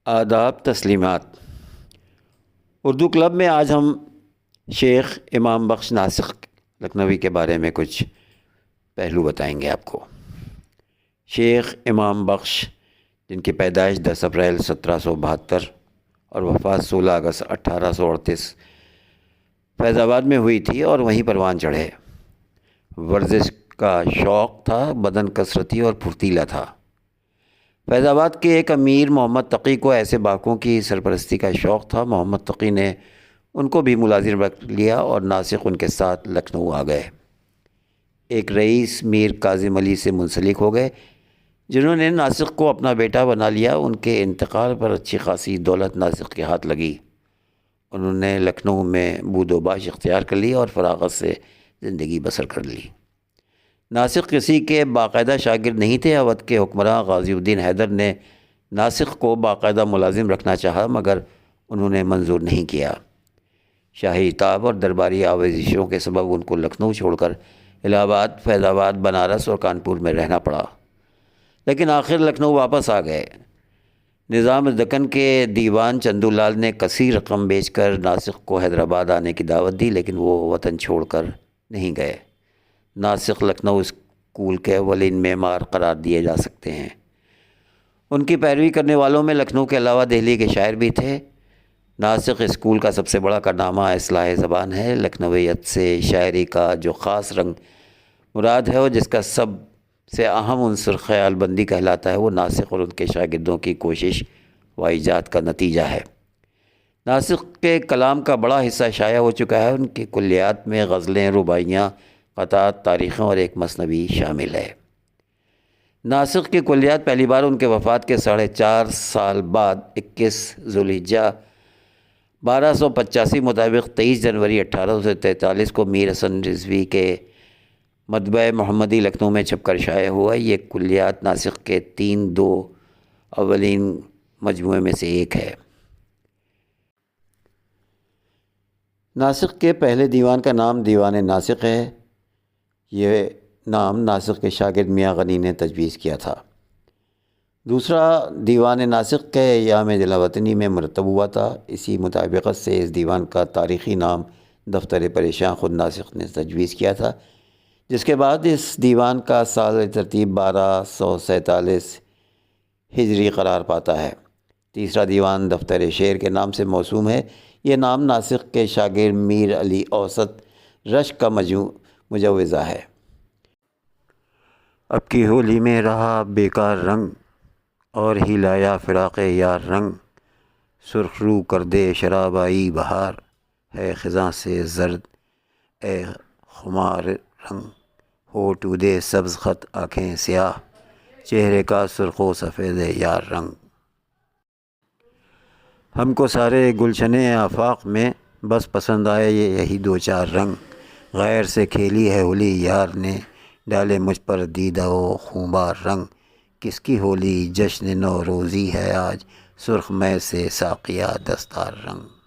آداب تسلیمات۔ اردو کلب میں آج ہم شیخ امام بخش ناسخ لکھنوی کے بارے میں کچھ پہلو بتائیں گے آپ کو۔ شیخ امام بخش، جن کی پیدائش 10 اپریل 1772 اور وفات 16 اگست 1838 فیض آباد میں ہوئی تھی اور وہیں پروان چڑھے۔ ورزش کا شوق تھا، بدن کثرتی اور پھرتیلا تھا۔ فیض آباد کے ایک امیر محمد تقی کو ایسے باغوں کی سرپرستی کا شوق تھا۔ محمد تقی نے ان کو بھی ملازم رکھ لیا اور ناسخ ان کے ساتھ لکھنؤ آ گئے۔ ایک رئیس میر کاظم علی سے منسلک ہو گئے، جنہوں نے ناسخ کو اپنا بیٹا بنا لیا۔ ان کے انتقال پر اچھی خاصی دولت ناسخ کے ہاتھ لگی۔ انہوں نے لکھنؤ میں بود و باش اختیار کر لی اور فراغت سے زندگی بسر کر لی۔ ناسخ کسی کے باقاعدہ شاگرد نہیں تھے۔ اودھ کے حکمراں غازی الدین حیدر نے ناسخ کو باقاعدہ ملازم رکھنا چاہا، مگر انہوں نے منظور نہیں کیا۔ شاہی عتاب اور درباری آویزشوں کے سبب ان کو لکھنؤ چھوڑ کر الہ آباد، فیض آباد، بنارس اور کانپور میں رہنا پڑا، لیکن آخر لکھنؤ واپس آ گئے۔ نظام دکن کے دیوان چندو لال نے کثیر رقم بیچ کر ناسخ کو حیدرآباد آنے کی دعوت دی، لیکن وہ وطن چھوڑ کر نہیں گئے۔ ناسخ لکھنؤ اسکول کے اولین معمار قرار دیے جا سکتے ہیں۔ ان کی پیروی کرنے والوں میں لکھنؤ کے علاوہ دہلی کے شاعر بھی تھے۔ ناسخ اسکول کا سب سے بڑا کارنامہ اصلاح زبان ہے۔ لکھنویت سے شاعری کا جو خاص رنگ مراد ہے اور جس کا سب سے اہم عنصر خیال بندی کہلاتا ہے، وہ ناسخ اور ان کے شاگردوں کی کوشش و ایجاد کا نتیجہ ہے۔ ناسخ کے کلام کا بڑا حصہ شائع ہو چکا ہے۔ ان کی کلیات میں غزلیں، رباعیاں، قطعات، تاریخیں اور ایک مثنوی شامل ہے۔ ناسخ کی کلیات پہلی بار ان کے وفات کے 4.5 سال بعد 21 ذوالحجہ 1285 مطابق 23 جنوری 1843 کو میر حسن رضوی کے مطبع محمدی لکھنؤ میں چھپ کر شائع ہوا۔ یہ کلیات ناسخ کے 3 اولین مجموعے میں سے ایک ہے۔ ناسخ کے پہلے دیوان کا نام دیوان ناسخ ہے۔ یہ نام ناسخ کے شاگرد میاں غنی نے تجویز کیا تھا۔ دوسرا دیوان ناسخ کے ایام دلہ وطنی میں مرتب ہوا تھا۔ اسی مطابقت سے اس دیوان کا تاریخی نام دفتر پریشاں خود ناسخ نے تجویز کیا تھا، جس کے بعد اس دیوان کا سال ترتیب 1247 ہجری قرار پاتا ہے۔ تیسرا دیوان دفتر شعر کے نام سے موسوم ہے۔ یہ نام ناسخ کے شاگرد میر علی اوسط رشک کا مجوزہ ہے۔ اب کی ہولی میں رہا بیکار رنگ، اور ہی لایا فراق یار رنگ، سرخ رو کر دے شراب آئی بہار، ہے خزاں سے زرد اے خمار رنگ، ہونٹ اودے سبز خط آنکھیں سیاہ، چہرے کا سرخ و سفید یار رنگ۔ ہم کو سارے گلشن آفاق میں بس پسند آئے یہی 2-4 رنگ، غیر سے کھیلی ہے ہولی یار نے، ڈالے مجھ پر دیدہ و خونبار رنگ، کس کی ہولی جشن نوروزی ہے آج، سرخ مے سے ساقیہ دستار رنگ۔